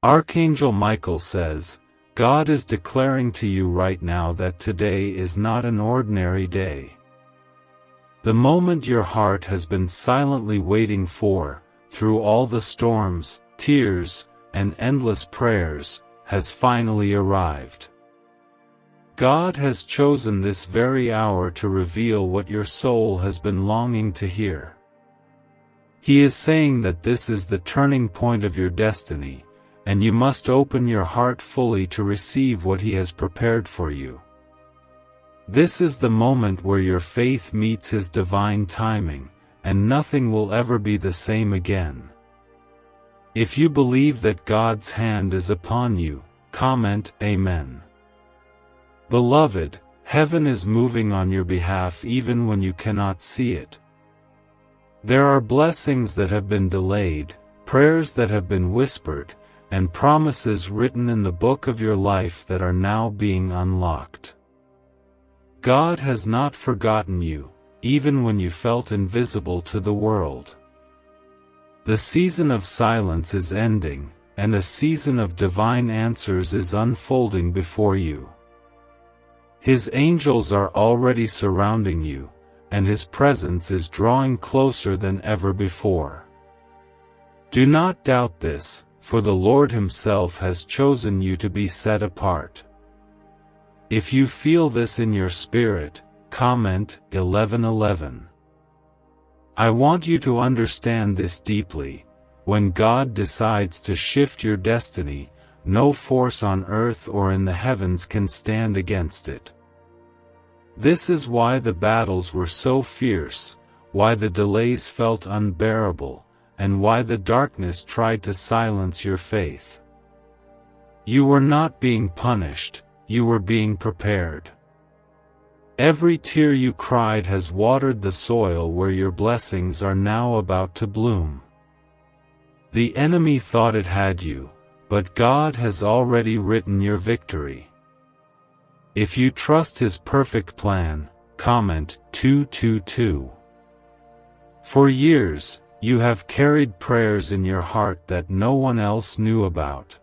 Archangel Michael says, God is declaring to you right now that today is not an ordinary day. The moment your heart has been silently waiting for, through all the storms, tears, and endless prayers, has finally arrived. God has chosen this very hour to reveal what your soul has been longing to hear. He is saying that this is the turning point of your destiny, and you must open your heart fully to receive what He has prepared for you. This is the moment where your faith meets His divine timing, and nothing will ever be the same again. If you believe that God's hand is upon you, comment Amen. Beloved, heaven is moving on your behalf even when you cannot see it. There are blessings that have been delayed, prayers that have been whispered, and promises written in the book of your life that are now being unlocked. God has not forgotten you, even when you felt invisible to the world. The season of silence is ending, and a season of divine answers is unfolding before you. His angels are already surrounding you, and His presence is drawing closer than ever before. Do not doubt this, for the Lord Himself has chosen you to be set apart. If you feel this in your spirit, comment 11:11. I want you to understand this deeply. When God decides to shift your destiny, no force on earth or in the heavens can stand against it. This is why the battles were so fierce, why the delays felt unbearable, and why the darkness tried to silence your faith. You were not being punished, you were being prepared. Every tear you cried has watered the soil where your blessings are now about to bloom. The enemy thought it had you, but God has already written your victory. If you trust His perfect plan, comment 222. For years, you have carried prayers in your heart that no one else knew about.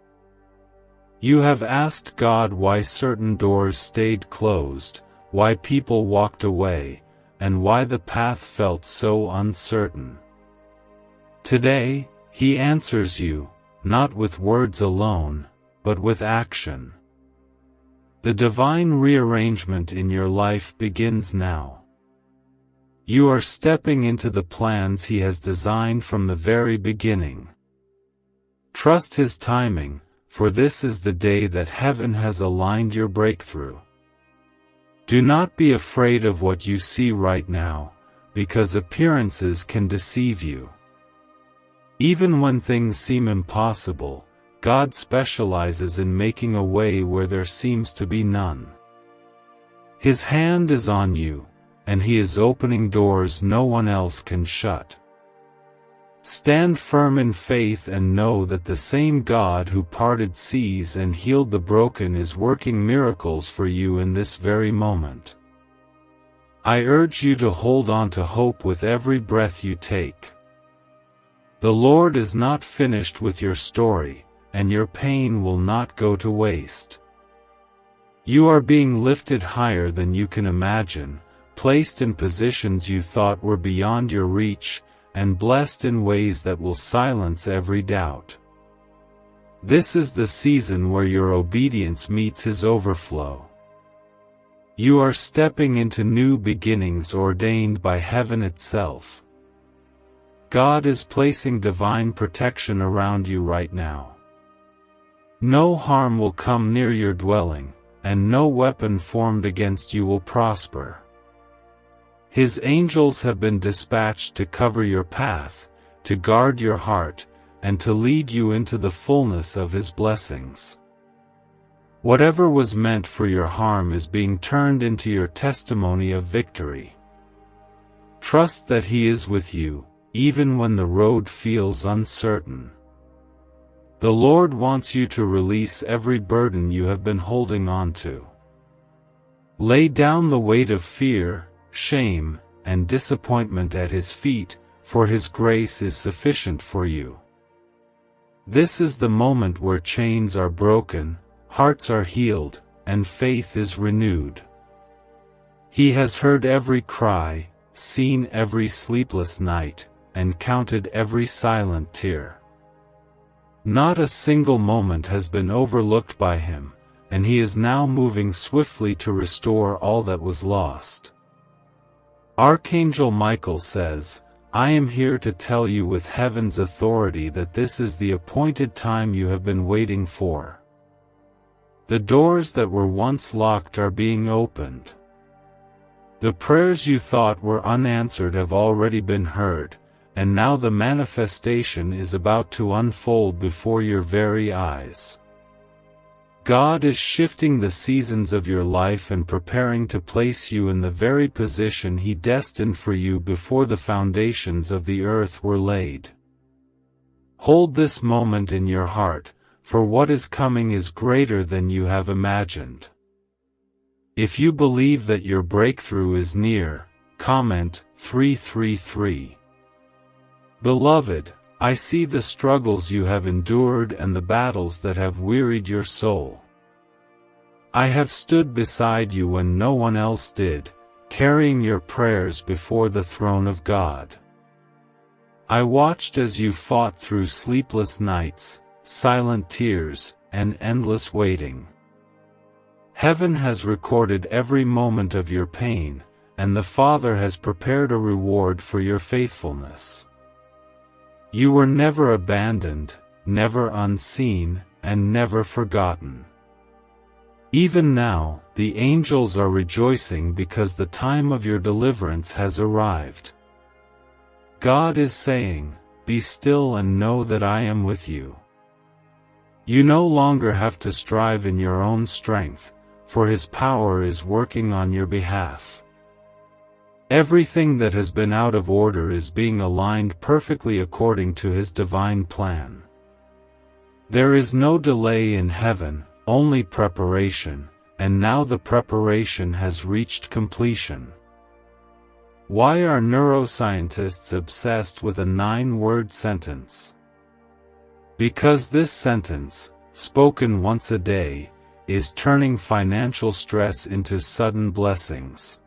You have asked God why certain doors stayed closed, why people walked away, and why the path felt so uncertain. Today, He answers you, not with words alone, but with action. The divine rearrangement in your life begins now. You are stepping into the plans He has designed from the very beginning. Trust His timing, for this is the day that heaven has aligned your breakthrough. Do not be afraid of what you see right now, because appearances can deceive you. Even when things seem impossible, God specializes in making a way where there seems to be none. His hand is on you, and He is opening doors no one else can shut. Stand firm in faith and know that the same God who parted seas and healed the broken is working miracles for you in this very moment. I urge you to hold on to hope with every breath you take. The Lord is not finished with your story, and your pain will not go to waste. You are being lifted higher than you can imagine, placed in positions you thought were beyond your reach, and blessed in ways that will silence every doubt. This is the season where your obedience meets His overflow. You are stepping into new beginnings ordained by heaven itself. God is placing divine protection around you right now. No harm will come near your dwelling, and no weapon formed against you will prosper. His angels have been dispatched to cover your path, to guard your heart, and to lead you into the fullness of His blessings. Whatever was meant for your harm is being turned into your testimony of victory. Trust that He is with you, even when the road feels uncertain. The Lord wants you to release every burden you have been holding on to. Lay down the weight of fear, shame, and disappointment at His feet, for His grace is sufficient for you. This is the moment where chains are broken, hearts are healed, and faith is renewed. He has heard every cry, seen every sleepless night, and counted every silent tear. Not a single moment has been overlooked by him, and he is now moving swiftly to restore all that was lost. Archangel Michael says, "I am here to tell you with heaven's authority that this is the appointed time you have been waiting for. The doors that were once locked are being opened. The prayers you thought were unanswered have already been heard, and now the manifestation is about to unfold before your very eyes. God is shifting the seasons of your life and preparing to place you in the very position He destined for you before the foundations of the earth were laid. Hold this moment in your heart, for what is coming is greater than you have imagined." If you believe that your breakthrough is near, comment 333. Beloved, I see the struggles you have endured and the battles that have wearied your soul. I have stood beside you when no one else did, carrying your prayers before the throne of God. I watched as you fought through sleepless nights, silent tears, and endless waiting. Heaven has recorded every moment of your pain, and the Father has prepared a reward for your faithfulness. You were never abandoned, never unseen, and never forgotten. Even now, the angels are rejoicing because the time of your deliverance has arrived. God is saying, "Be still and know that I am with you." You no longer have to strive in your own strength, for His power is working on your behalf. Everything that has been out of order is being aligned perfectly according to His divine plan. There is no delay in heaven, only preparation, and now the preparation has reached completion. Why are neuroscientists obsessed with a 9-word sentence? Because this sentence, spoken once a day, is turning financial stress into sudden blessings.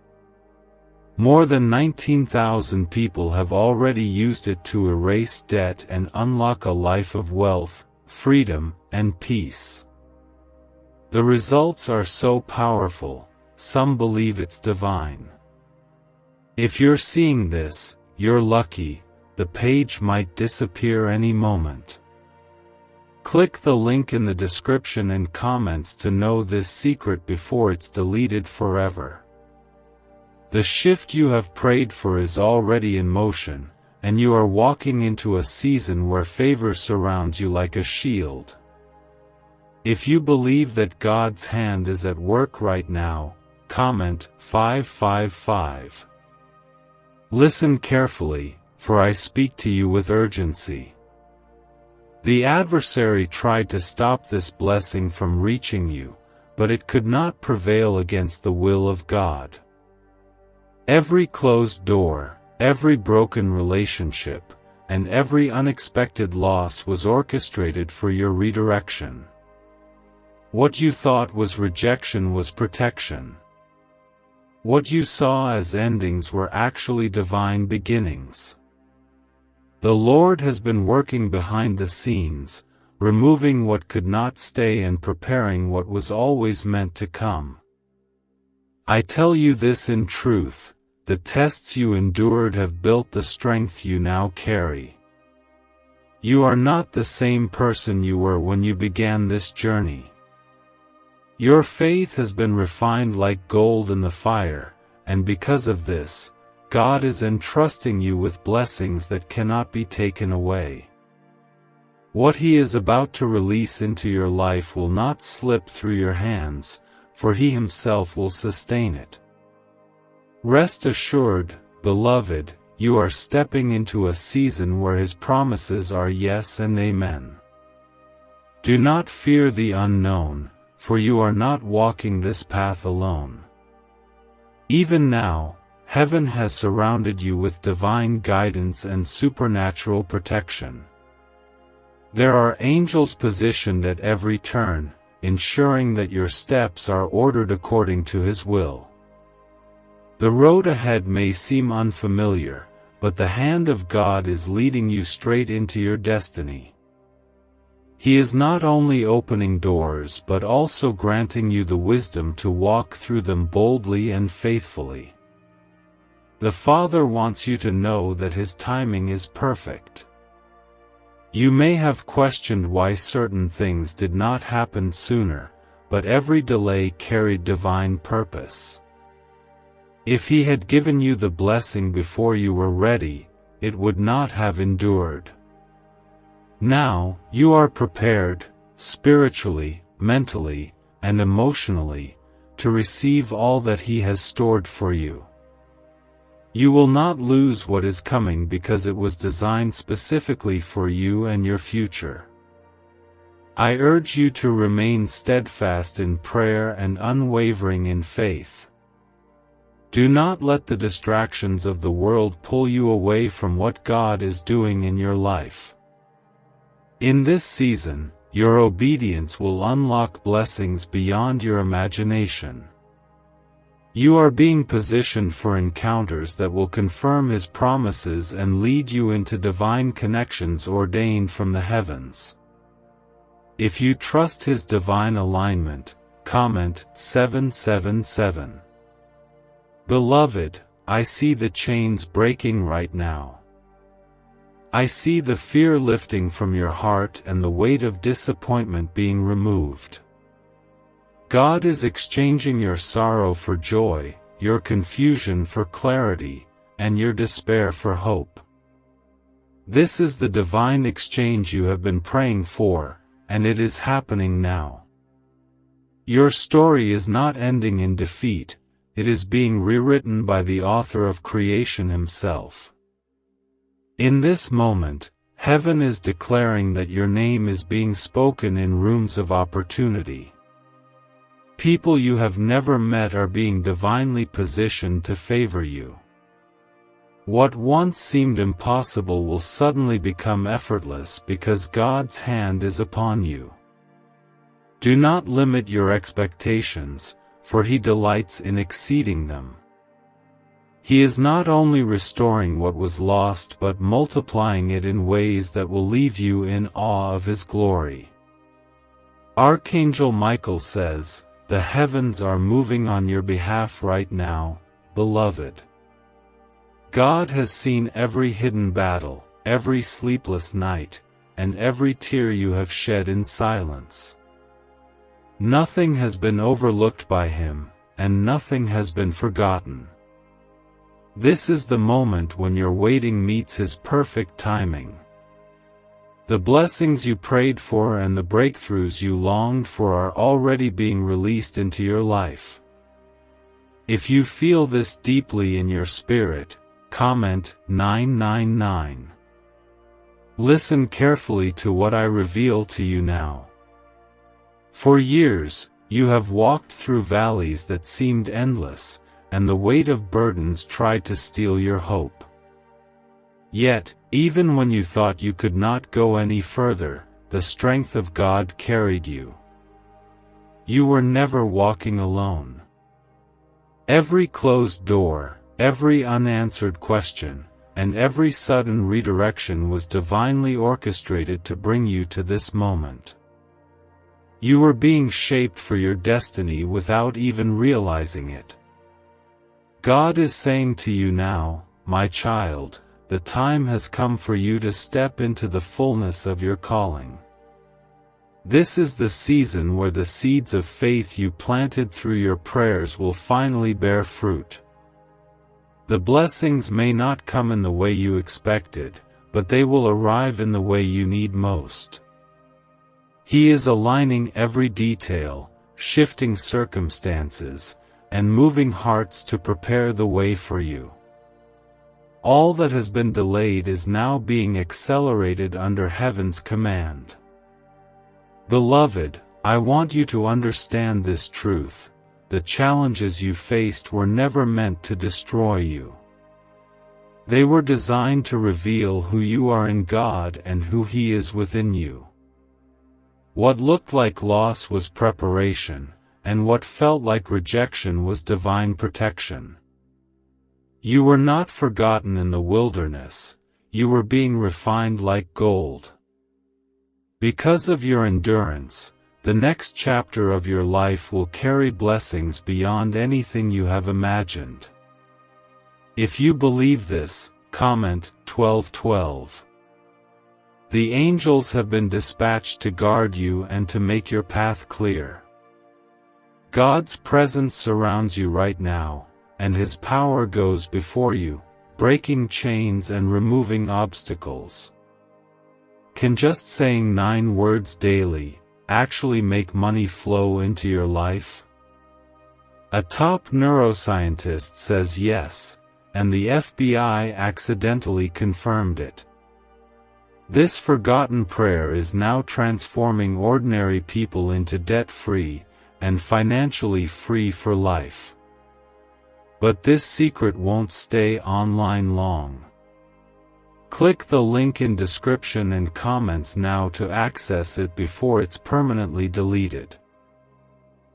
More than 19,000 people have already used it to erase debt and unlock a life of wealth, freedom, and peace. The results are so powerful, some believe it's divine. If you're seeing this, you're lucky, the page might disappear any moment. Click the link in the description and comments to know this secret before it's deleted forever. The shift you have prayed for is already in motion, and you are walking into a season where favor surrounds you like a shield. If you believe that God's hand is at work right now, comment 555. Listen carefully, for I speak to you with urgency. The adversary tried to stop this blessing from reaching you, but it could not prevail against the will of God. Every closed door, every broken relationship, and every unexpected loss was orchestrated for your redirection. What you thought was rejection was protection. What you saw as endings were actually divine beginnings. The Lord has been working behind the scenes, removing what could not stay and preparing what was always meant to come. I tell you this in truth, the tests you endured have built the strength you now carry. You are not the same person you were when you began this journey. Your faith has been refined like gold in the fire, and because of this, God is entrusting you with blessings that cannot be taken away. What He is about to release into your life will not slip through your hands, for He Himself will sustain it. Rest assured, beloved, you are stepping into a season where His promises are yes and amen. Do not fear the unknown, for you are not walking this path alone. Even now, heaven has surrounded you with divine guidance and supernatural protection. There are angels positioned at every turn, ensuring that your steps are ordered according to His will. The road ahead may seem unfamiliar, but the hand of God is leading you straight into your destiny. He is not only opening doors but also granting you the wisdom to walk through them boldly and faithfully. The Father wants you to know that His timing is perfect. You may have questioned why certain things did not happen sooner, but every delay carried divine purpose. If He had given you the blessing before you were ready, it would not have endured. Now, you are prepared, spiritually, mentally, and emotionally, to receive all that He has stored for you. You will not lose what is coming because it was designed specifically for you and your future. I urge you to remain steadfast in prayer and unwavering in faith. Do not let the distractions of the world pull you away from what God is doing in your life. In this season, your obedience will unlock blessings beyond your imagination. You are being positioned for encounters that will confirm His promises and lead you into divine connections ordained from the heavens. If you trust His divine alignment, comment 777. Beloved, I see the chains breaking right now. I see the fear lifting from your heart and the weight of disappointment being removed. God is exchanging your sorrow for joy, your confusion for clarity, and your despair for hope. This is the divine exchange you have been praying for, and it is happening now. Your story is not ending in defeat, it is being rewritten by the author of creation Himself. In this moment, heaven is declaring that your name is being spoken in rooms of opportunity. People you have never met are being divinely positioned to favor you. What once seemed impossible will suddenly become effortless because God's hand is upon you. Do not limit your expectations, for He delights in exceeding them. He is not only restoring what was lost but multiplying it in ways that will leave you in awe of His glory. Archangel Michael says, "The heavens are moving on your behalf right now, beloved." God has seen every hidden battle, every sleepless night, and every tear you have shed in silence. Nothing has been overlooked by Him, and nothing has been forgotten. This is the moment when your waiting meets His perfect timing. The blessings you prayed for and the breakthroughs you longed for are already being released into your life. If you feel this deeply in your spirit, comment 999. Listen carefully to what I reveal to you now. For years, you have walked through valleys that seemed endless, and the weight of burdens tried to steal your hope. Yet, even when you thought you could not go any further, the strength of God carried you. You were never walking alone. Every closed door, every unanswered question, and every sudden redirection was divinely orchestrated to bring you to this moment. You were being shaped for your destiny without even realizing it. God is saying to you now, my child, the time has come for you to step into the fullness of your calling. This is the season where the seeds of faith you planted through your prayers will finally bear fruit. The blessings may not come in the way you expected, but they will arrive in the way you need most. He is aligning every detail, shifting circumstances, and moving hearts to prepare the way for you. All that has been delayed is now being accelerated under heaven's command. Beloved, I want you to understand this truth: the challenges you faced were never meant to destroy you. They were designed to reveal who you are in God and who He is within you. What looked like loss was preparation, and what felt like rejection was divine protection. You were not forgotten in the wilderness, you were being refined like gold. Because of your endurance, the next chapter of your life will carry blessings beyond anything you have imagined. If you believe this, comment 12:12. The angels have been dispatched to guard you and to make your path clear. God's presence surrounds you right now, and His power goes before you, breaking chains and removing obstacles. Can just saying 9 words daily actually make money flow into your life? A top neuroscientist says yes, and the FBI accidentally confirmed it. This forgotten prayer is now transforming ordinary people into debt-free and financially free for life. But this secret won't stay online long. Click the link in description and comments now to access it before it's permanently deleted.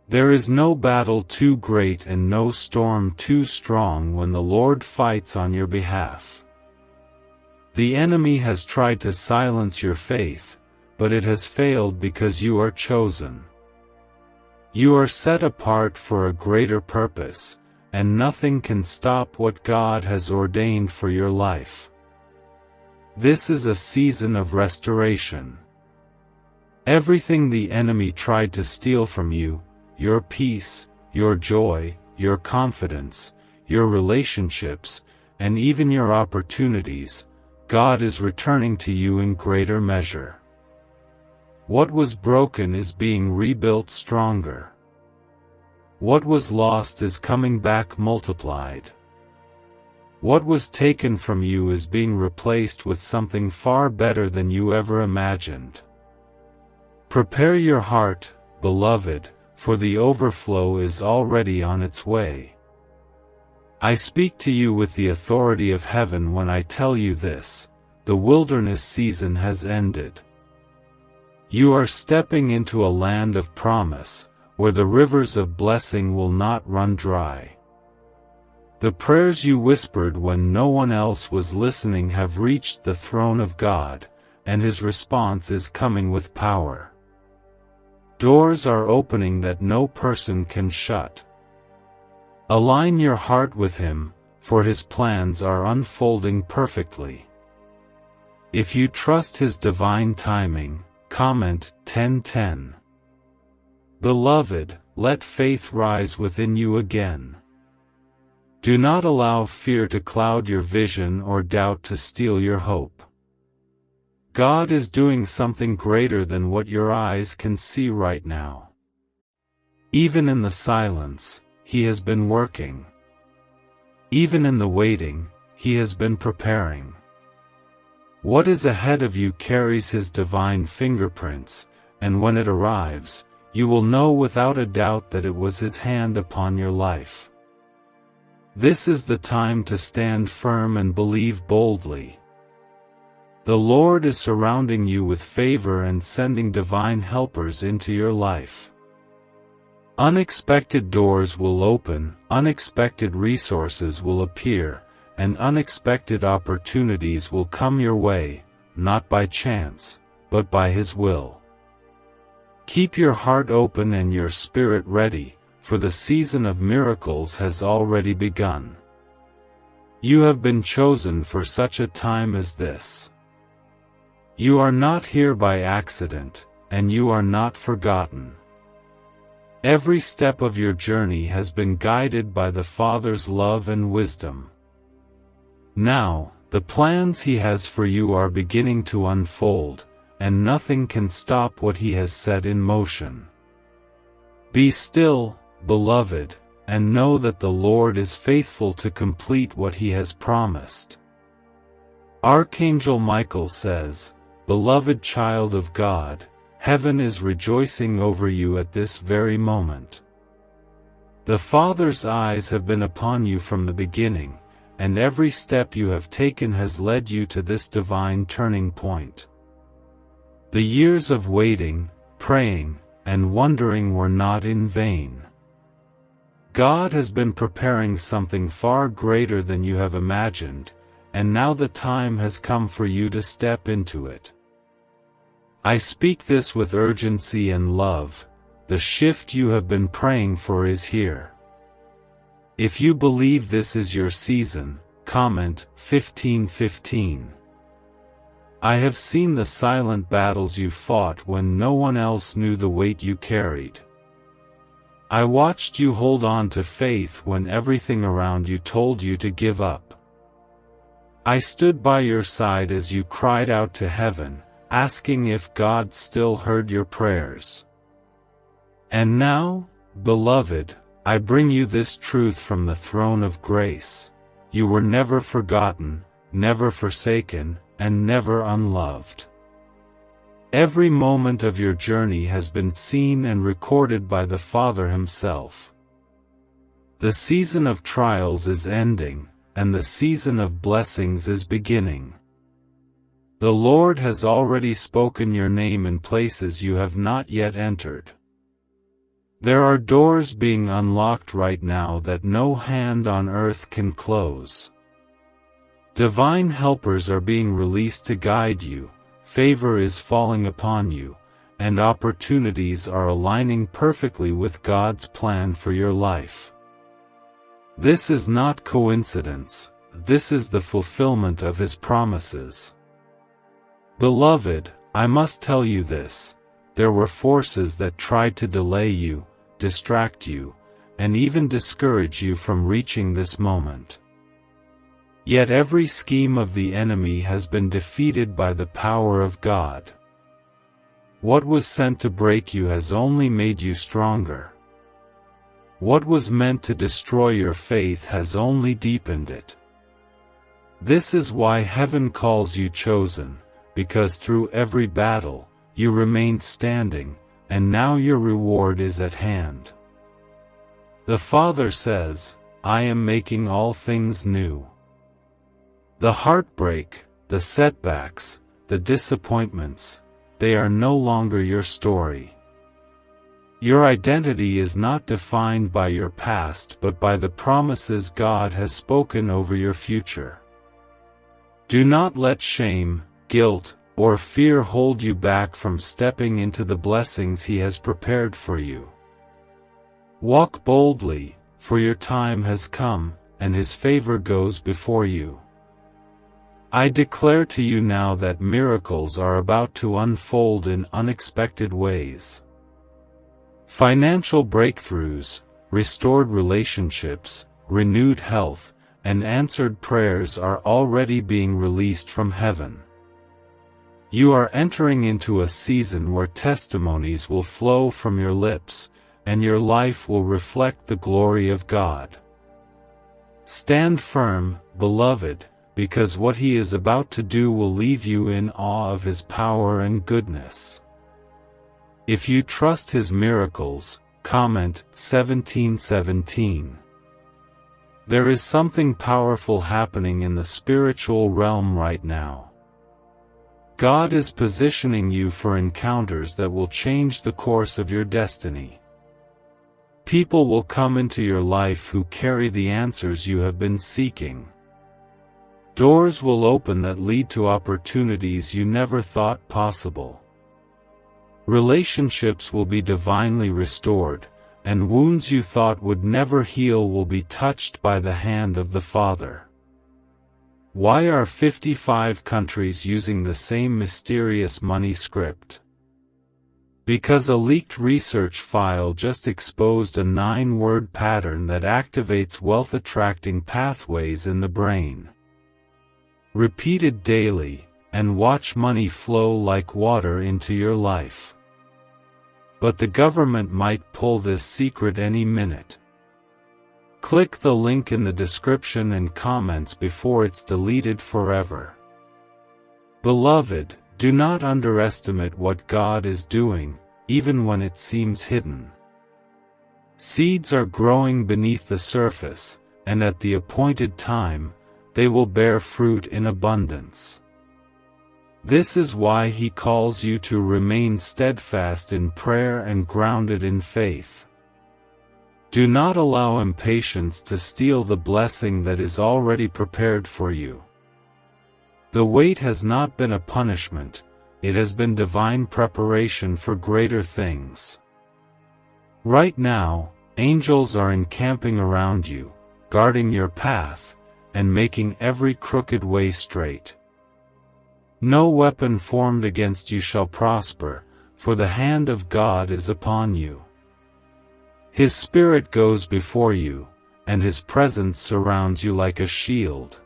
There is no battle too great and no storm too strong when the Lord fights on your behalf. The enemy has tried to silence your faith, but it has failed because you are chosen. You are set apart for a greater purpose, and nothing can stop what God has ordained for your life. This is a season of restoration. Everything the enemy tried to steal from you, your peace, your joy, your confidence, your relationships, and even your opportunities, God is returning to you in greater measure. What was broken is being rebuilt stronger. What was lost is coming back multiplied. What was taken from you is being replaced with something far better than you ever imagined. Prepare your heart, beloved, for the overflow is already on its way. I speak to you with the authority of heaven when I tell you this: the wilderness season has ended. You are stepping into a land of promise, where the rivers of blessing will not run dry. The prayers you whispered when no one else was listening have reached the throne of God, and His response is coming with power. Doors are opening that no person can shut. Align your heart with Him, for His plans are unfolding perfectly. If you trust His divine timing, comment 10:10. Beloved, let faith rise within you again. Do not allow fear to cloud your vision or doubt to steal your hope. God is doing something greater than what your eyes can see right now. Even in the silence, He has been working. Even in the waiting, He has been preparing. What is ahead of you carries His divine fingerprints, and when it arrives, you will know without a doubt that it was His hand upon your life. This is the time to stand firm and believe boldly. The Lord is surrounding you with favor and sending divine helpers into your life. Unexpected doors will open, unexpected resources will appear, and unexpected opportunities will come your way, not by chance, but by His will. Keep your heart open and your spirit ready, for the season of miracles has already begun. You have been chosen for such a time as this. You are not here by accident, and you are not forgotten. Every step of your journey has been guided by the Father's love and wisdom. Now, the plans He has for you are beginning to unfold, and nothing can stop what He has set in motion. Be still, beloved, and know that the Lord is faithful to complete what He has promised. Archangel Michael says, "Beloved child of God, heaven is rejoicing over you at this very moment. The Father's eyes have been upon you from the beginning, and every step you have taken has led you to this divine turning point. The years of waiting, praying, and wondering were not in vain. God has been preparing something far greater than you have imagined, and now the time has come for you to step into it. I speak this with urgency and love. The shift you have been praying for is here. If you believe this is your season, comment 1515. I have seen the silent battles you fought when no one else knew the weight you carried. I watched you hold on to faith when everything around you told you to give up. I stood by your side as you cried out to heaven, asking if God still heard your prayers. And now, beloved, I bring you this truth from the throne of grace. You were never forgotten, never forsaken, and never unloved. Every moment of your journey has been seen and recorded by the Father Himself. The season of trials is ending, and the season of blessings is beginning. The Lord has already spoken your name in places you have not yet entered. There are doors being unlocked right now that no hand on earth can close. Divine helpers are being released to guide you. Favor is falling upon you, and opportunities are aligning perfectly with God's plan for your life. This is not coincidence, this is the fulfillment of His promises. Beloved, I must tell you this: there were forces that tried to delay you, distract you, and even discourage you from reaching this moment. Yet every scheme of the enemy has been defeated by the power of God. What was sent to break you has only made you stronger. What was meant to destroy your faith has only deepened it. This is why heaven calls you chosen, because through every battle, you remained standing, and now your reward is at hand. The Father says, I am making all things new. The heartbreak, the setbacks, the disappointments, they are no longer your story. Your identity is not defined by your past but by the promises God has spoken over your future. Do not let shame, guilt, or fear hold you back from stepping into the blessings He has prepared for you. Walk boldly, for your time has come, and His favor goes before you. I declare to you now that miracles are about to unfold in unexpected ways. Financial breakthroughs, restored relationships, renewed health, and answered prayers are already being released from heaven. You are entering into a season where testimonies will flow from your lips, and your life will reflect the glory of God. Stand firm, beloved, because what He is about to do will leave you in awe of His power and goodness. If you trust His miracles, comment 1717. There is something powerful happening in the spiritual realm right now. God is positioning you for encounters that will change the course of your destiny. People will come into your life who carry the answers you have been seeking. Doors will open that lead to opportunities you never thought possible. Relationships will be divinely restored, and wounds you thought would never heal will be touched by the hand of the Father. Why are 55 countries using the same mysterious money script? Because a leaked research file just exposed a 9-word pattern that activates wealth-attracting pathways in the brain. Repeat it daily, and watch money flow like water into your life. But the government might pull this secret any minute. Click the link in the description and comments before it's deleted forever. Beloved, do not underestimate what God is doing, even when it seems hidden. Seeds are growing beneath the surface, and at the appointed time, they will bear fruit in abundance. This is why He calls you to remain steadfast in prayer and grounded in faith. Do not allow impatience to steal the blessing that is already prepared for you. The wait has not been a punishment, it has been divine preparation for greater things. Right now, angels are encamping around you, guarding your path, and making every crooked way straight. No weapon formed against you shall prosper, for the hand of God is upon you. His Spirit goes before you, and His presence surrounds you like a shield.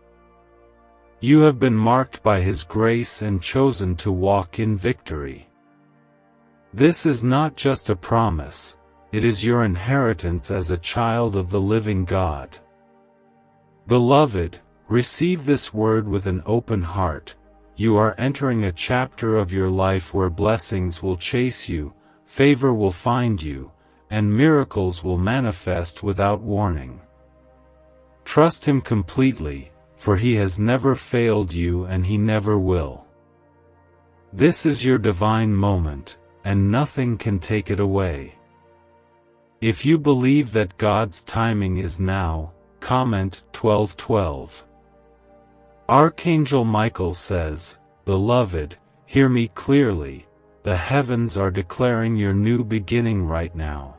You have been marked by His grace and chosen to walk in victory. This is not just a promise, it is your inheritance as a child of the living God. Beloved, receive this word with an open heart. You are entering a chapter of your life where blessings will chase you, favor will find you, and miracles will manifest without warning. Trust Him completely, for He has never failed you and He never will. This is your divine moment, and nothing can take it away. If you believe that God's timing is now, comment 12:12. Archangel Michael says, "Beloved, hear me clearly, the heavens are declaring your new beginning right now.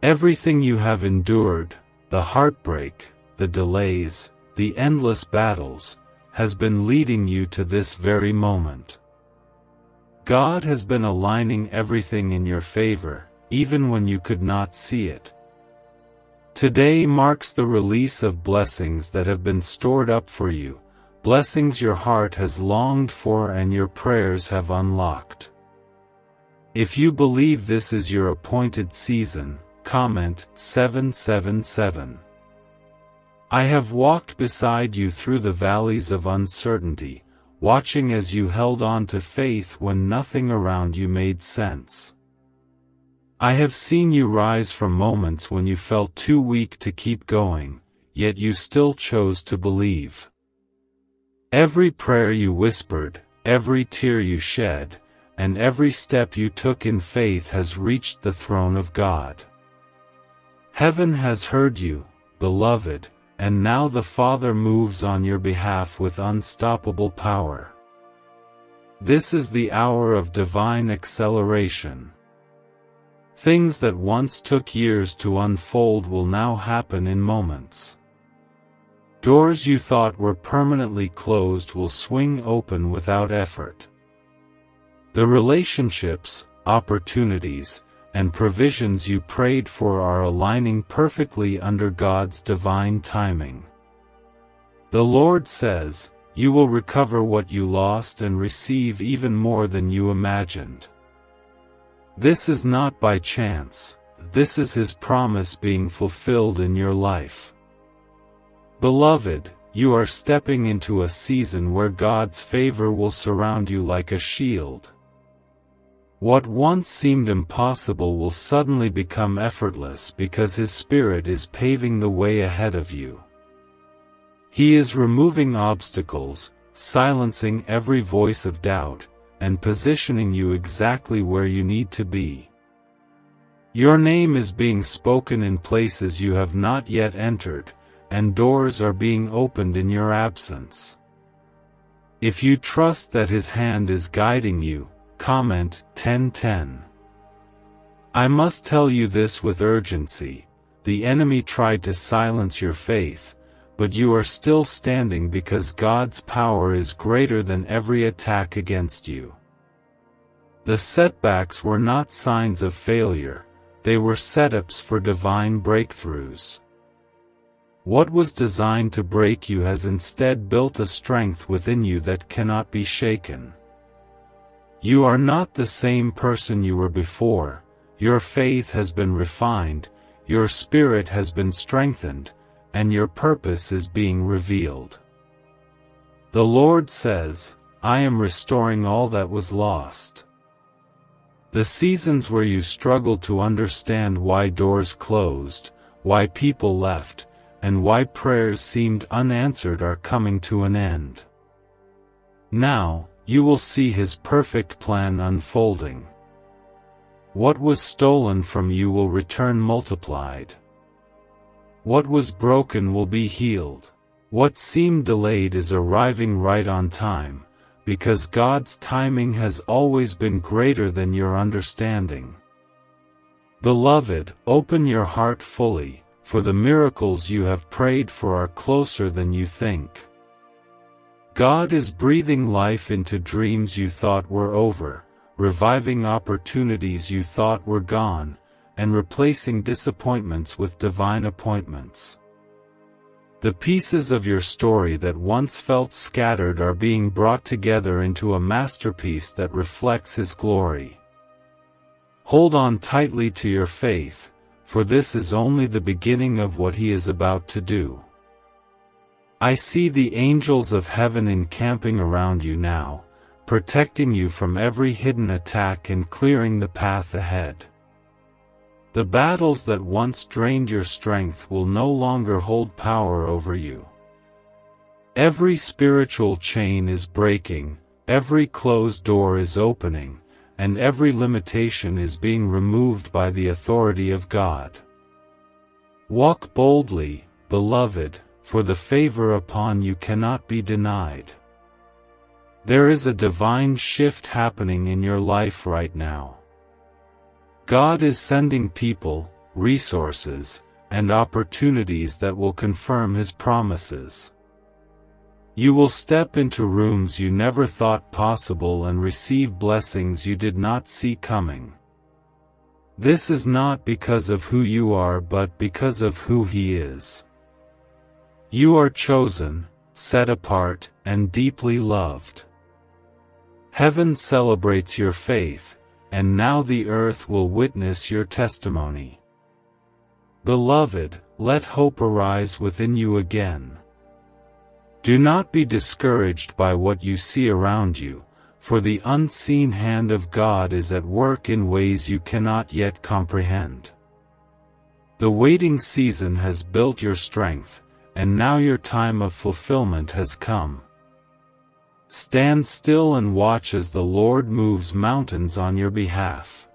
Everything you have endured, the heartbreak, the delays, the endless battles, has been leading you to this very moment. God has been aligning everything in your favor, even when you could not see it. Today marks the release of blessings that have been stored up for you, blessings your heart has longed for and your prayers have unlocked. If you believe this is your appointed season, comment 777. I have walked beside you through the valleys of uncertainty, watching as you held on to faith when nothing around you made sense. I have seen you rise from moments when you felt too weak to keep going, yet you still chose to believe. Every prayer you whispered, every tear you shed, and every step you took in faith has reached the throne of God. Heaven has heard you, beloved, and now the Father moves on your behalf with unstoppable power. This is the hour of divine acceleration. Things that once took years to unfold will now happen in moments. Doors you thought were permanently closed will swing open without effort. The relationships, opportunities, and provisions you prayed for are aligning perfectly under God's divine timing. The Lord says, "You will recover what you lost and receive even more than you imagined." This is not by chance, this is His promise being fulfilled in your life. Beloved, you are stepping into a season where God's favor will surround you like a shield. What once seemed impossible will suddenly become effortless because His Spirit is paving the way ahead of you. He is removing obstacles, silencing every voice of doubt, and positioning you exactly where you need to be. Your name is being spoken in places you have not yet entered, and doors are being opened in your absence. If you trust that His hand is guiding you, comment 1010. I must tell you this with urgency, the enemy tried to silence your faith, but you are still standing because God's power is greater than every attack against you. The setbacks were not signs of failure, they were setups for divine breakthroughs. What was designed to break you has instead built a strength within you that cannot be shaken. You are not the same person you were before, your faith has been refined, your spirit has been strengthened, and your purpose is being revealed. The Lord says, I am restoring all that was lost. The seasons where you struggled to understand why doors closed, why people left, and why prayers seemed unanswered are coming to an end. Now, you will see His perfect plan unfolding. What was stolen from you will return multiplied. What was broken will be healed. What seemed delayed is arriving right on time, because God's timing has always been greater than your understanding. Beloved, open your heart fully, for the miracles you have prayed for are closer than you think. God is breathing life into dreams you thought were over, reviving opportunities you thought were gone, and replacing disappointments with divine appointments. The pieces of your story that once felt scattered are being brought together into a masterpiece that reflects His glory. Hold on tightly to your faith, for this is only the beginning of what He is about to do. I see the angels of heaven encamping around you now, protecting you from every hidden attack and clearing the path ahead. The battles that once drained your strength will no longer hold power over you. Every spiritual chain is breaking, every closed door is opening, and every limitation is being removed by the authority of God. Walk boldly, beloved, for the favor upon you cannot be denied. There is a divine shift happening in your life right now. God is sending people, resources, and opportunities that will confirm His promises. You will step into rooms you never thought possible and receive blessings you did not see coming. This is not because of who you are but because of who He is. You are chosen, set apart, and deeply loved. Heaven celebrates your faith, and now the earth will witness your testimony. Beloved, let hope arise within you again. Do not be discouraged by what you see around you, for the unseen hand of God is at work in ways you cannot yet comprehend. The waiting season has built your strength, and now your time of fulfillment has come. Stand still and watch as the Lord moves mountains on your behalf.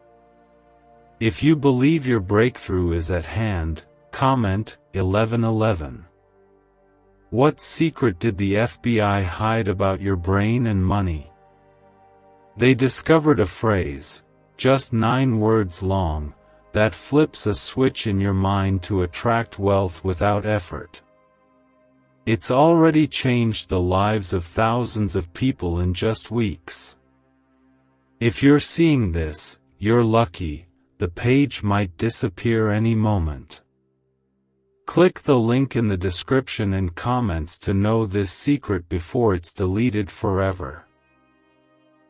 If you believe your breakthrough is at hand, comment 1111. What secret did the FBI hide about your brain and money? They discovered a phrase, just 9 words long, that flips a switch in your mind to attract wealth without effort. It's already changed the lives of thousands of people in just weeks. If you're seeing this, you're lucky. The page might disappear any moment. Click the link in the description and comments to know this secret before it's deleted forever.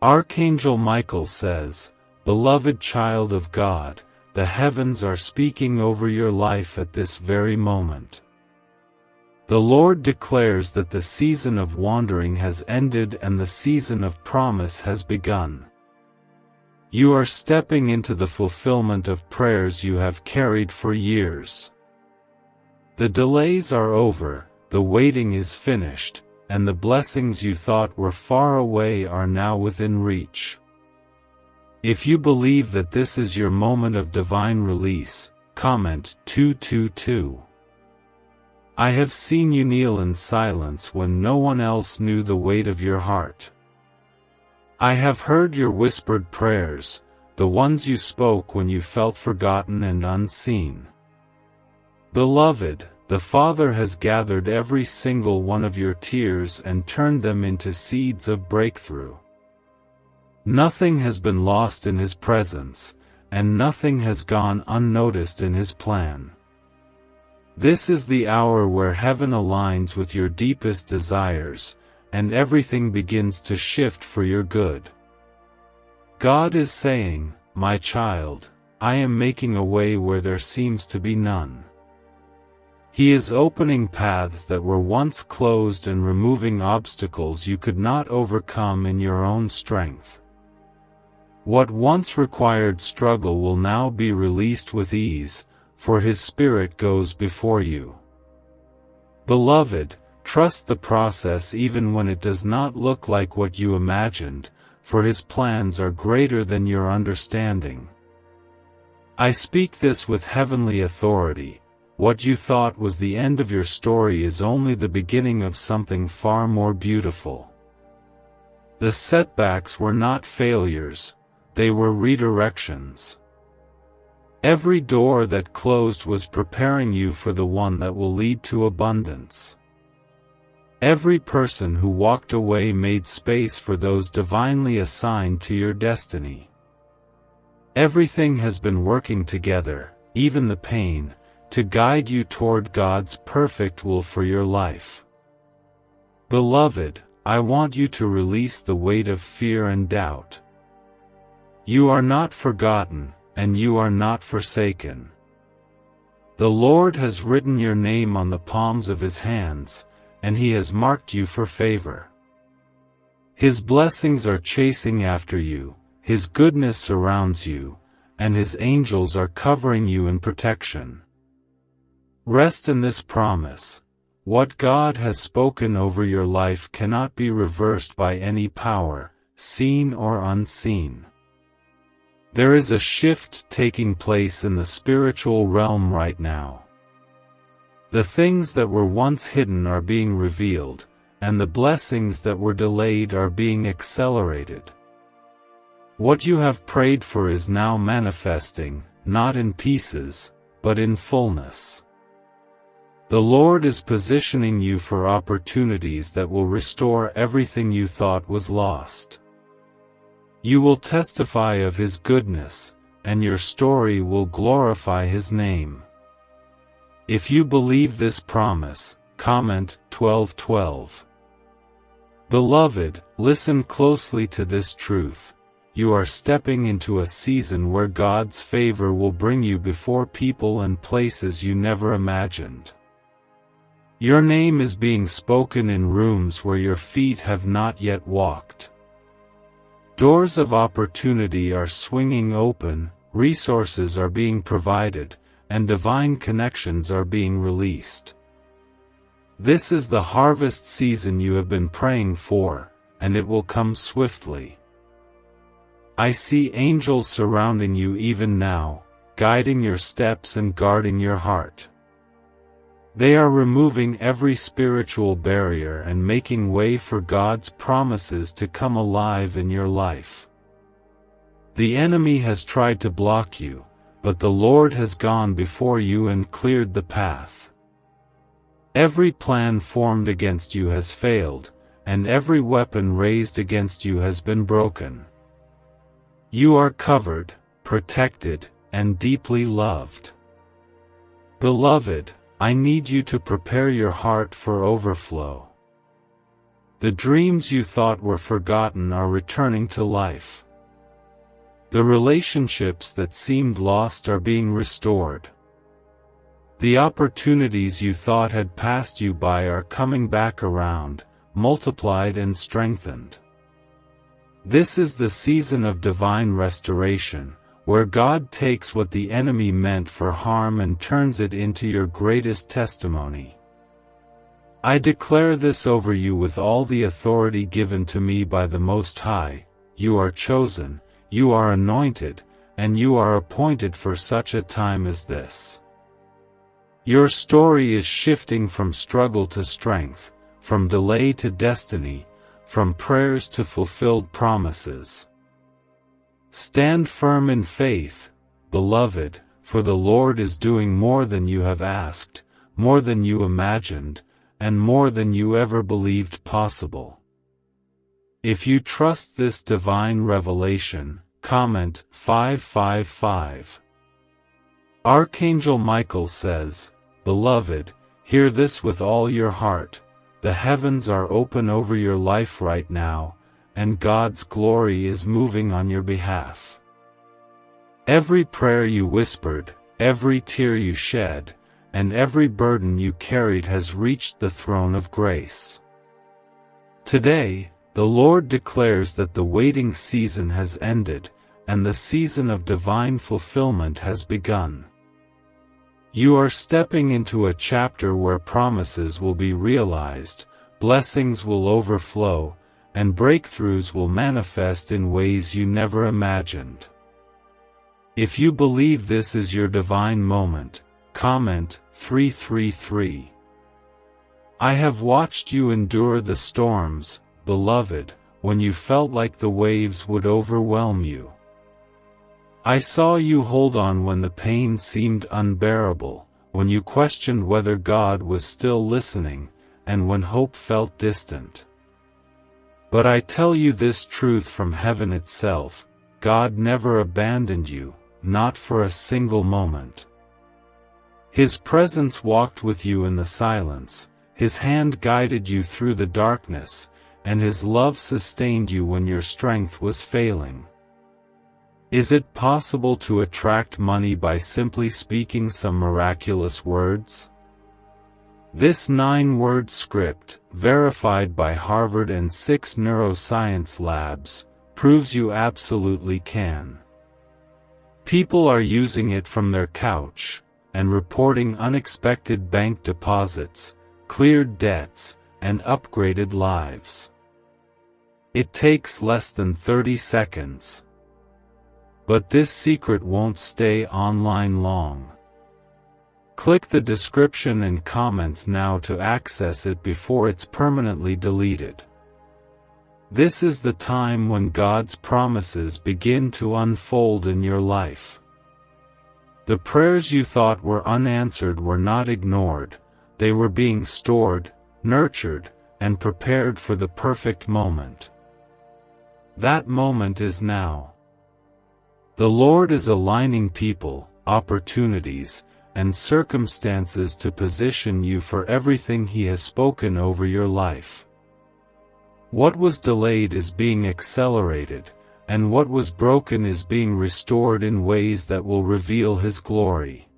Archangel Michael says, "Beloved child of God, the heavens are speaking over your life at this very moment. The Lord declares that the season of wandering has ended and the season of promise has begun. You are stepping into the fulfillment of prayers you have carried for years. The delays are over, the waiting is finished, and the blessings you thought were far away are now within reach. If you believe that this is your moment of divine release, comment 222. I have seen you kneel in silence when no one else knew the weight of your heart. I have heard your whispered prayers, the ones you spoke when you felt forgotten and unseen. Beloved, the Father has gathered every single one of your tears and turned them into seeds of breakthrough. Nothing has been lost in His presence, and nothing has gone unnoticed in His plan. This is the hour where heaven aligns with your deepest desires, and everything begins to shift for your good. God is saying, "My child, I am making a way where there seems to be none." He is opening paths that were once closed and removing obstacles you could not overcome in your own strength. What once required struggle will now be released with ease, for His Spirit goes before you. Beloved, trust the process even when it does not look like what you imagined, for His plans are greater than your understanding. I speak this with heavenly authority. What you thought was the end of your story is only the beginning of something far more beautiful. The setbacks were not failures, they were redirections. Every door that closed was preparing you for the one that will lead to abundance. Every person who walked away made space for those divinely assigned to your destiny. Everything has been working together, even the pain, to guide you toward God's perfect will for your life. Beloved, I want you to release the weight of fear and doubt. You are not forgotten, and you are not forsaken. The Lord has written your name on the palms of His hands, and He has marked you for favor. His blessings are chasing after you, His goodness surrounds you, and His angels are covering you in protection. Rest in this promise. What God has spoken over your life cannot be reversed by any power, seen or unseen. There is a shift taking place in the spiritual realm right now. The things that were once hidden are being revealed, and the blessings that were delayed are being accelerated. What you have prayed for is now manifesting, not in pieces, but in fullness. The Lord is positioning you for opportunities that will restore everything you thought was lost. You will testify of His goodness, and your story will glorify His name. If you believe this promise, comment 12:12. Beloved, listen closely to this truth. You are stepping into a season where God's favor will bring you before people and places you never imagined. Your name is being spoken in rooms where your feet have not yet walked. Doors of opportunity are swinging open, resources are being provided, and divine connections are being released. This is the harvest season you have been praying for, and it will come swiftly. I see angels surrounding you even now, guiding your steps and guarding your heart. They are removing every spiritual barrier and making way for God's promises to come alive in your life. The enemy has tried to block you, but the Lord has gone before you and cleared the path. Every plan formed against you has failed, and every weapon raised against you has been broken. You are covered, protected, and deeply loved. Beloved, I need you to prepare your heart for overflow. The dreams you thought were forgotten are returning to life. The relationships that seemed lost are being restored. The opportunities you thought had passed you by are coming back around, multiplied and strengthened. This is the season of divine restoration, where God takes what the enemy meant for harm and turns it into your greatest testimony. I declare this over you with all the authority given to me by the Most High. You are chosen, you are anointed, and you are appointed for such a time as this. Your story is shifting from struggle to strength, from delay to destiny, from prayers to fulfilled promises. Stand firm in faith, beloved, for the Lord is doing more than you have asked, more than you imagined, and more than you ever believed possible. If you trust this divine revelation, comment 555. Archangel Michael says, Beloved, hear this with all your heart. The heavens are open over your life right now, and God's glory is moving on your behalf. Every prayer you whispered, every tear you shed, and every burden you carried has reached the throne of grace. Today, the Lord declares that the waiting season has ended, and the season of divine fulfillment has begun. You are stepping into a chapter where promises will be realized, blessings will overflow, and breakthroughs will manifest in ways you never imagined. If you believe this is your divine moment, comment 333. I have watched you endure the storms, beloved, when you felt like the waves would overwhelm you. I saw you hold on when the pain seemed unbearable, when you questioned whether God was still listening, and when hope felt distant. But I tell you this truth from heaven itself: God never abandoned you, not for a single moment. His presence walked with you in the silence, His hand guided you through the darkness, and His love sustained you when your strength was failing. Is it possible to attract money by simply speaking some miraculous words? This 9-word script, verified by Harvard and 6 neuroscience labs, proves you absolutely can. People are using it from their couch, and reporting unexpected bank deposits, cleared debts, and upgraded lives. It takes less than 30 seconds. But this secret won't stay online long. Click the description and comments now to access it before it's permanently deleted. This is the time when God's promises begin to unfold in your life. The prayers you thought were unanswered were not ignored, they were being stored, nurtured, and prepared for the perfect moment. That moment is now. The Lord is aligning people, opportunities, and circumstances to position you for everything He has spoken over your life. What was delayed is being accelerated, and what was broken is being restored in ways that will reveal His glory.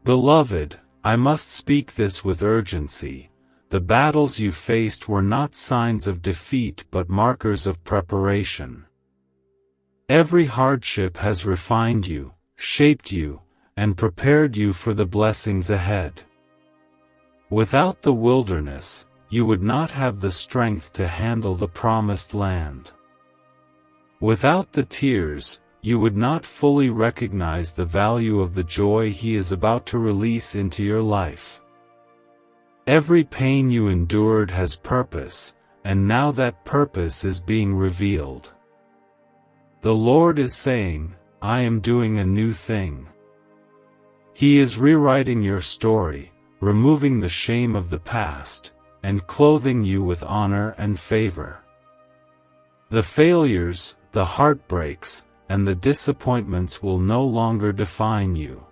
Beloved, I must speak this with urgency. The battles you faced were not signs of defeat but markers of preparation. Every hardship has refined you, shaped you, and prepared you for the blessings ahead. Without the wilderness, you would not have the strength to handle the promised land. Without the tears, you would not fully recognize the value of the joy He is about to release into your life. Every pain you endured has purpose, and now that purpose is being revealed. The Lord is saying, I am doing a new thing. He is rewriting your story, removing the shame of the past, and clothing you with honor and favor. The failures, the heartbreaks, and the disappointments will no longer define you.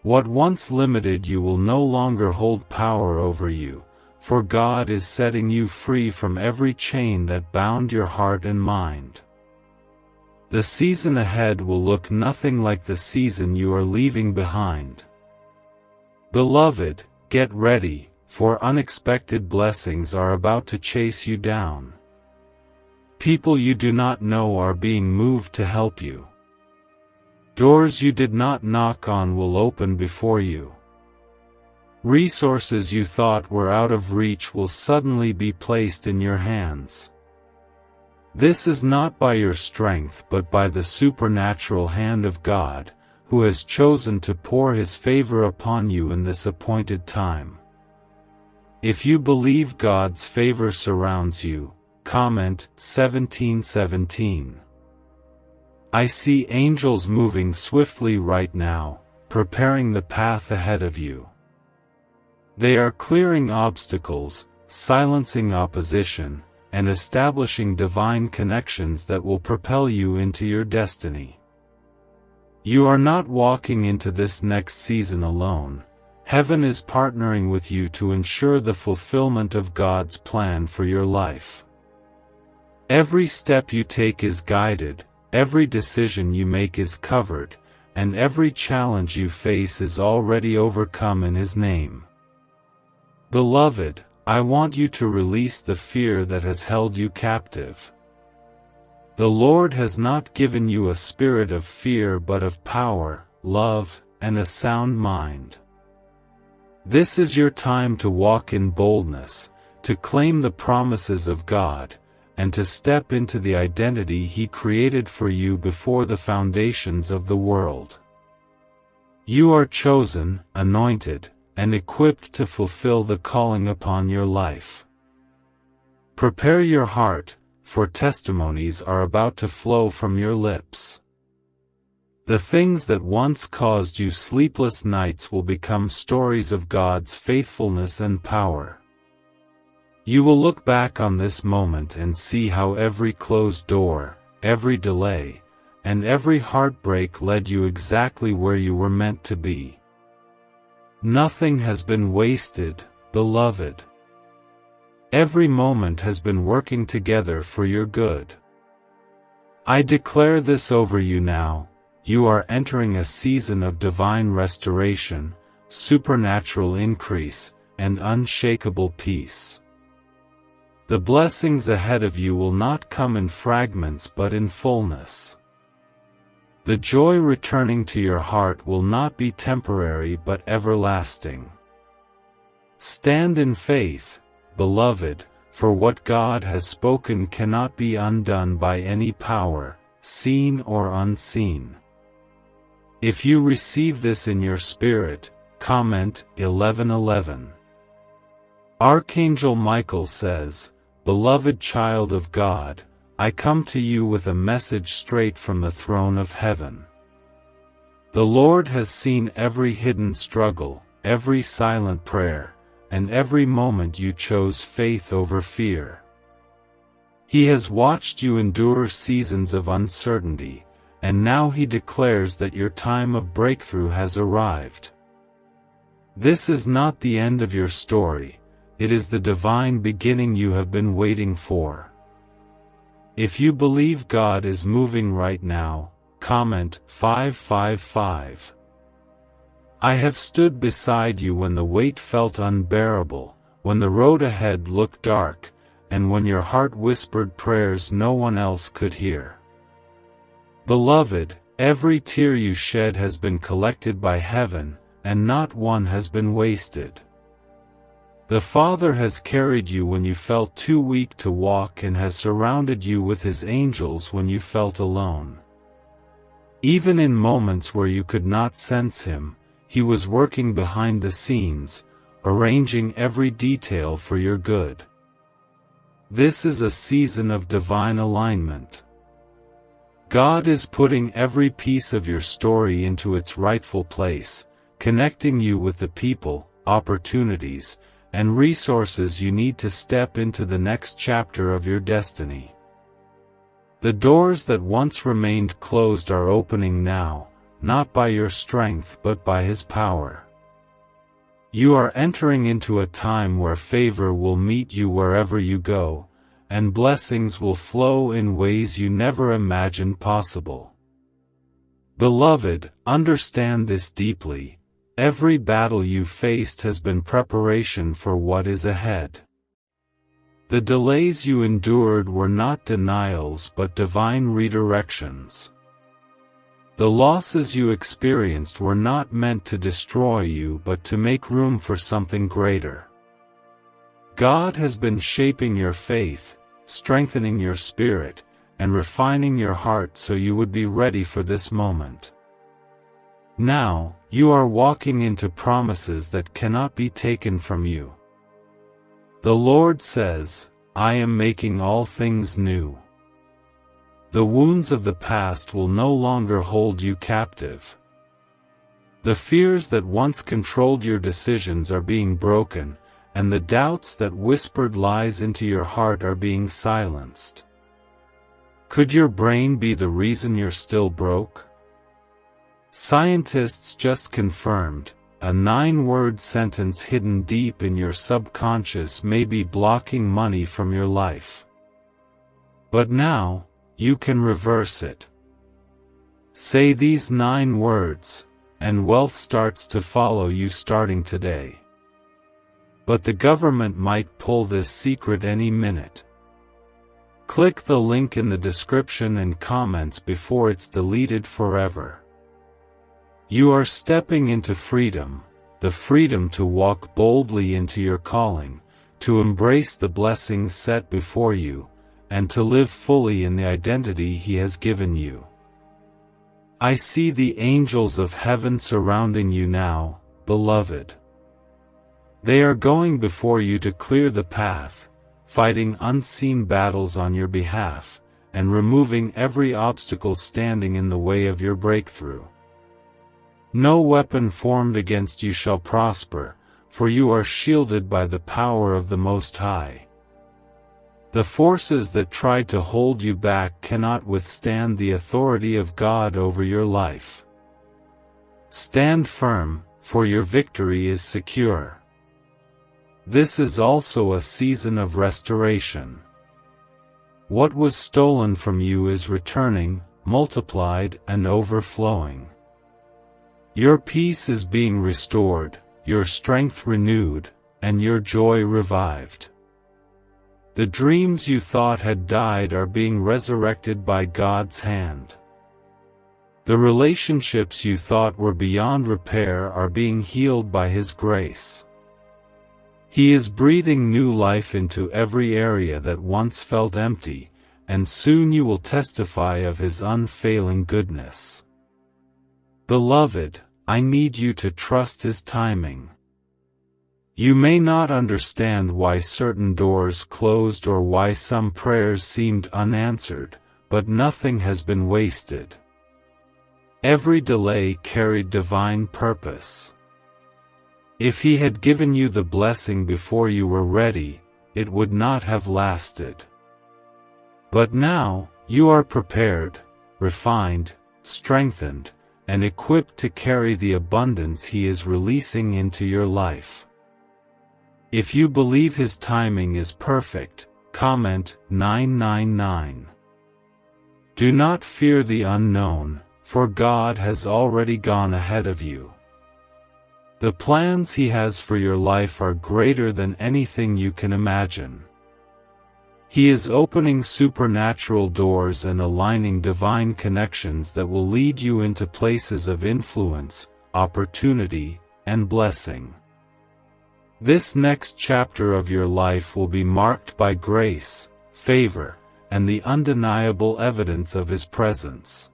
What once limited you will no longer hold power over you, for God is setting you free from every chain that bound your heart and mind. The season ahead will look nothing like the season you are leaving behind. Beloved, get ready, for unexpected blessings are about to chase you down. People you do not know are being moved to help you. Doors you did not knock on will open before you. Resources you thought were out of reach will suddenly be placed in your hands. This is not by your strength but by the supernatural hand of God, who has chosen to pour His favor upon you in this appointed time. If you believe God's favor surrounds you, comment 1717. I see angels moving swiftly right now, preparing the path ahead of you. They are clearing obstacles, silencing opposition, and establishing divine connections that will propel you into your destiny. You are not walking into this next season alone. Heaven is partnering with you to ensure the fulfillment of God's plan for your life. Every step you take is guided, every decision you make is covered, and every challenge you face is already overcome in His name. Beloved, I want you to release the fear that has held you captive. The Lord has not given you a spirit of fear but of power, love, and a sound mind. This is your time to walk in boldness, to claim the promises of God, and to step into the identity He created for you before the foundations of the world. You are chosen, anointed, and equipped to fulfill the calling upon your life. Prepare your heart, for testimonies are about to flow from your lips. The things that once caused you sleepless nights will become stories of God's faithfulness and power. You will look back on this moment and see how every closed door, every delay, and every heartbreak led you exactly where you were meant to be. Nothing has been wasted, beloved. Every moment has been working together for your good. I declare this over you now. You are entering a season of divine restoration, supernatural increase, and unshakable peace. The blessings ahead of you will not come in fragments but in fullness. The joy returning to your heart will not be temporary but everlasting. Stand in faith, beloved, for what God has spoken cannot be undone by any power, seen or unseen. If you receive this in your spirit, comment 11:11. Archangel Michael says, "Beloved child of God, I come to you with a message straight from the throne of heaven. The Lord has seen every hidden struggle, every silent prayer, and every moment you chose faith over fear. He has watched you endure seasons of uncertainty, and now He declares that your time of breakthrough has arrived. This is not the end of your story, it is the divine beginning you have been waiting for." If you believe God is moving right now, comment 555. I have stood beside you when the weight felt unbearable, when the road ahead looked dark, and when your heart whispered prayers no one else could hear. Beloved, every tear you shed has been collected by heaven, and not one has been wasted. The Father has carried you when you felt too weak to walk and has surrounded you with His angels when you felt alone. Even in moments where you could not sense Him, He was working behind the scenes, arranging every detail for your good. This is a season of divine alignment. God is putting every piece of your story into its rightful place, connecting you with the people, opportunities, and resources you need to step into the next chapter of your destiny. The doors that once remained closed are opening now, not by your strength but by His power. You are entering into a time where favor will meet you wherever you go, and blessings will flow in ways you never imagined possible. Beloved, understand this deeply. Every battle you faced has been preparation for what is ahead. The delays you endured were not denials but divine redirections. The losses you experienced were not meant to destroy you but to make room for something greater. God has been shaping your faith, strengthening your spirit, and refining your heart so you would be ready for this moment. Now, you are walking into promises that cannot be taken from you. The Lord says, "I am making all things new." The wounds of the past will no longer hold you captive. The fears that once controlled your decisions are being broken, and the doubts that whispered lies into your heart are being silenced. Could your brain be the reason you're still broke? Scientists just confirmed, a 9-word sentence hidden deep in your subconscious may be blocking money from your life. But now, you can reverse it. Say these 9 words, and wealth starts to follow you starting today. But the government might pull this secret any minute. Click the link in the description and comments before it's deleted forever. You are stepping into freedom, the freedom to walk boldly into your calling, to embrace the blessings set before you, and to live fully in the identity He has given you. I see the angels of heaven surrounding you now, beloved. They are going before you to clear the path, fighting unseen battles on your behalf, and removing every obstacle standing in the way of your breakthrough. No weapon formed against you shall prosper, for you are shielded by the power of the Most High. The forces that try to hold you back cannot withstand the authority of God over your life. Stand firm, for your victory is secure. This is also a season of restoration. What was stolen from you is returning, multiplied and overflowing. Your peace is being restored, your strength renewed, and your joy revived. The dreams you thought had died are being resurrected by God's hand. The relationships you thought were beyond repair are being healed by His grace. He is breathing new life into every area that once felt empty, and soon you will testify of His unfailing goodness. Beloved, I need you to trust His timing. You may not understand why certain doors closed or why some prayers seemed unanswered, but nothing has been wasted. Every delay carried divine purpose. If He had given you the blessing before you were ready, it would not have lasted. But now, you are prepared, refined, strengthened, and equipped to carry the abundance He is releasing into your life. If you believe His timing is perfect, comment 999. Do not fear the unknown, for God has already gone ahead of you. The plans He has for your life are greater than anything you can imagine. He is opening supernatural doors and aligning divine connections that will lead you into places of influence, opportunity, and blessing. This next chapter of your life will be marked by grace, favor, and the undeniable evidence of His presence.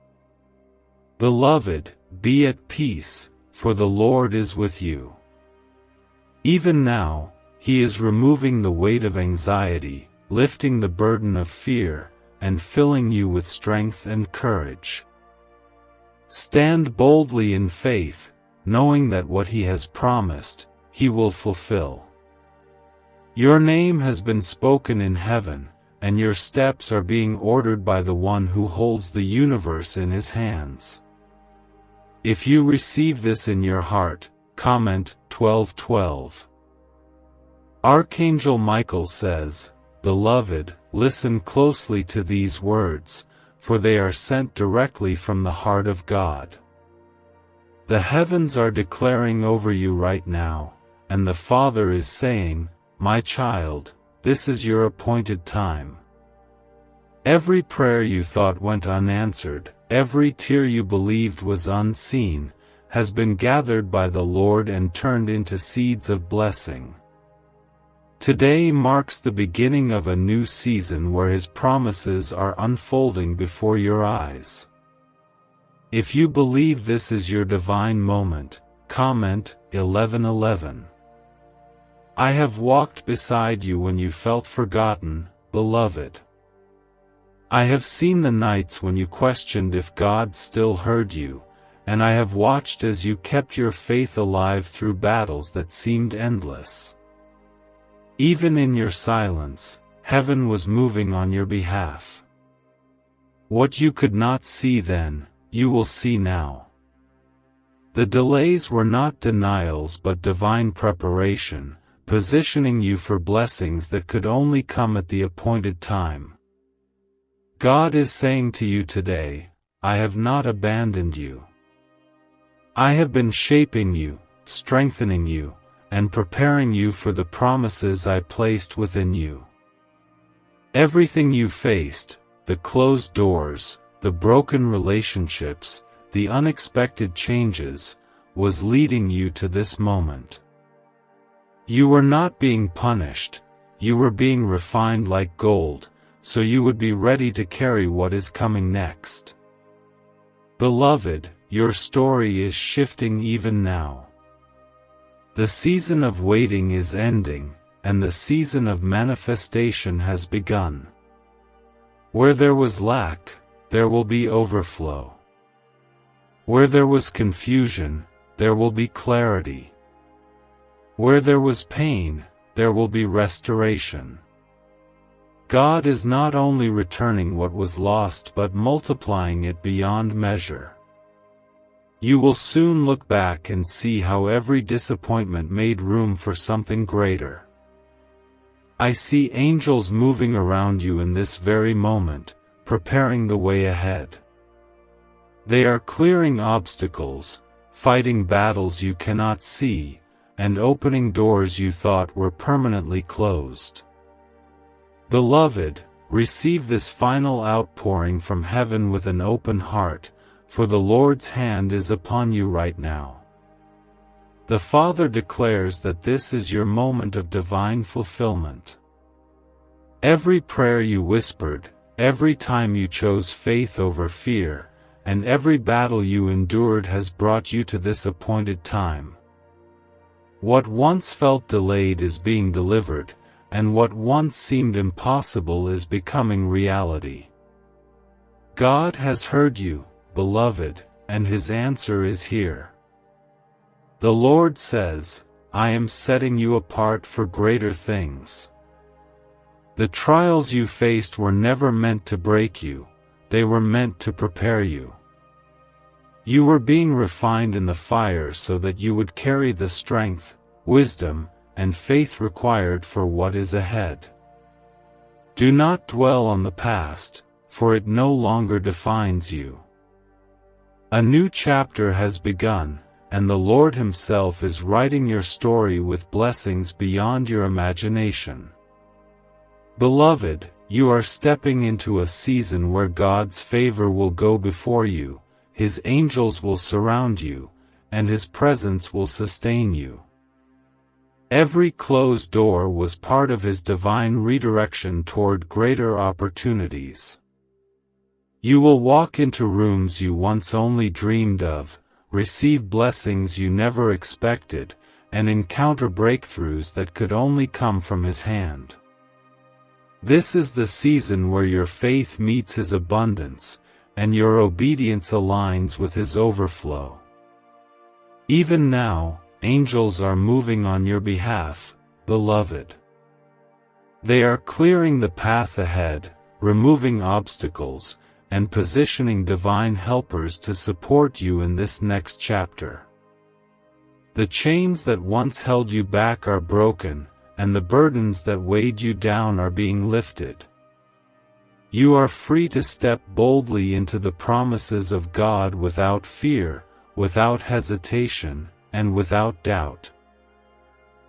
Beloved, be at peace, for the Lord is with you. Even now, He is removing the weight of anxiety, lifting the burden of fear, and filling you with strength and courage. Stand boldly in faith, knowing that what He has promised, He will fulfill. Your name has been spoken in heaven, and your steps are being ordered by the One who holds the universe in His hands. If you receive this in your heart, comment 1212. Archangel Michael says, Beloved, listen closely to these words, for they are sent directly from the heart of God. The heavens are declaring over you right now, and the Father is saying, My child, this is your appointed time. Every prayer you thought went unanswered, every tear you believed was unseen, has been gathered by the Lord and turned into seeds of blessing. Today marks the beginning of a new season where His promises are unfolding before your eyes. If you believe this is your divine moment, comment 1111. I have walked beside you when you felt forgotten, beloved. I have seen the nights when you questioned if God still heard you, and I have watched as you kept your faith alive through battles that seemed endless. Even in your silence, heaven was moving on your behalf. What you could not see then, you will see now. The delays were not denials but divine preparation, positioning you for blessings that could only come at the appointed time. God is saying to you today, I have not abandoned you. I have been shaping you, strengthening you, and preparing you for the promises I placed within you. Everything you faced, the closed doors, the broken relationships, the unexpected changes, was leading you to this moment. You were not being punished, you were being refined like gold, so you would be ready to carry what is coming next. Beloved, your story is shifting even now. The season of waiting is ending, and the season of manifestation has begun. Where there was lack, there will be overflow. Where there was confusion, there will be clarity. Where there was pain, there will be restoration. God is not only returning what was lost but multiplying it beyond measure. You will soon look back and see how every disappointment made room for something greater. I see angels moving around you in this very moment, preparing the way ahead. They are clearing obstacles, fighting battles you cannot see, and opening doors you thought were permanently closed. Beloved, receive this final outpouring from heaven with an open heart, for the Lord's hand is upon you right now. The Father declares that this is your moment of divine fulfillment. Every prayer you whispered, every time you chose faith over fear, and every battle you endured has brought you to this appointed time. What once felt delayed is being delivered, and what once seemed impossible is becoming reality. God has heard you, beloved, and His answer is here. The Lord says, I am setting you apart for greater things. The trials you faced were never meant to break you, they were meant to prepare you. You were being refined in the fire so that you would carry the strength, wisdom, and faith required for what is ahead. Do not dwell on the past, for it no longer defines you. A new chapter has begun, and the Lord Himself is writing your story with blessings beyond your imagination. Beloved, you are stepping into a season where God's favor will go before you, His angels will surround you, and His presence will sustain you. Every closed door was part of His divine redirection toward greater opportunities. You will walk into rooms you once only dreamed of, receive blessings you never expected, and encounter breakthroughs that could only come from His hand. This is the season where your faith meets His abundance, and your obedience aligns with His overflow. Even now, angels are moving on your behalf, beloved. They are clearing the path ahead, removing obstacles, and positioning divine helpers to support you in this next chapter. The chains that once held you back are broken, and the burdens that weighed you down are being lifted. You are free to step boldly into the promises of God without fear, without hesitation, and without doubt.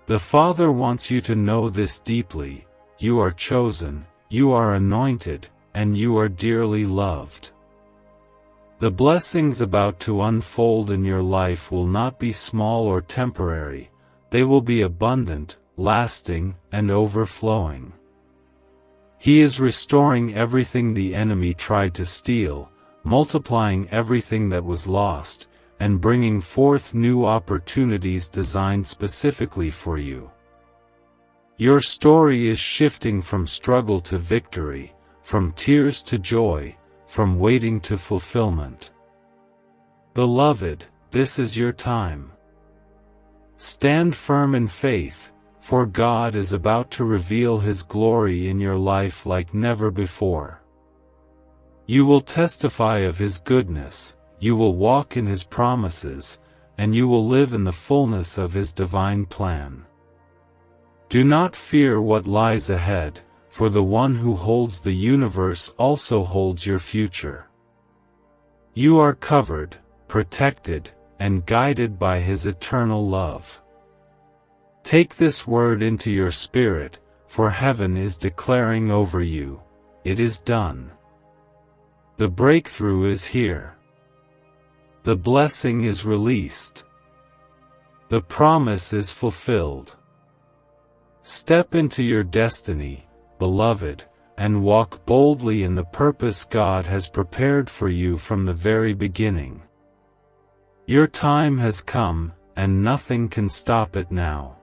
The Father wants you to know this deeply: you are chosen, you are anointed, and you are dearly loved. The blessings about to unfold in your life will not be small or temporary, they will be abundant, lasting, and overflowing. He is restoring everything the enemy tried to steal, multiplying everything that was lost, and bringing forth new opportunities designed specifically for you. Your story is shifting from struggle to victory, from tears to joy, from waiting to fulfillment. Beloved, this is your time. Stand firm in faith, for God is about to reveal His glory in your life like never before. You will testify of His goodness, you will walk in His promises, and you will live in the fullness of His divine plan. Do not fear what lies ahead, for the one who holds the universe also holds your future. You are covered, protected, and guided by His eternal love. Take this word into your spirit, for heaven is declaring over you, it is done. The breakthrough is here. The blessing is released. The promise is fulfilled. Step into your destiny, beloved, and walk boldly in the purpose God has prepared for you from the very beginning. Your time has come, and nothing can stop it now.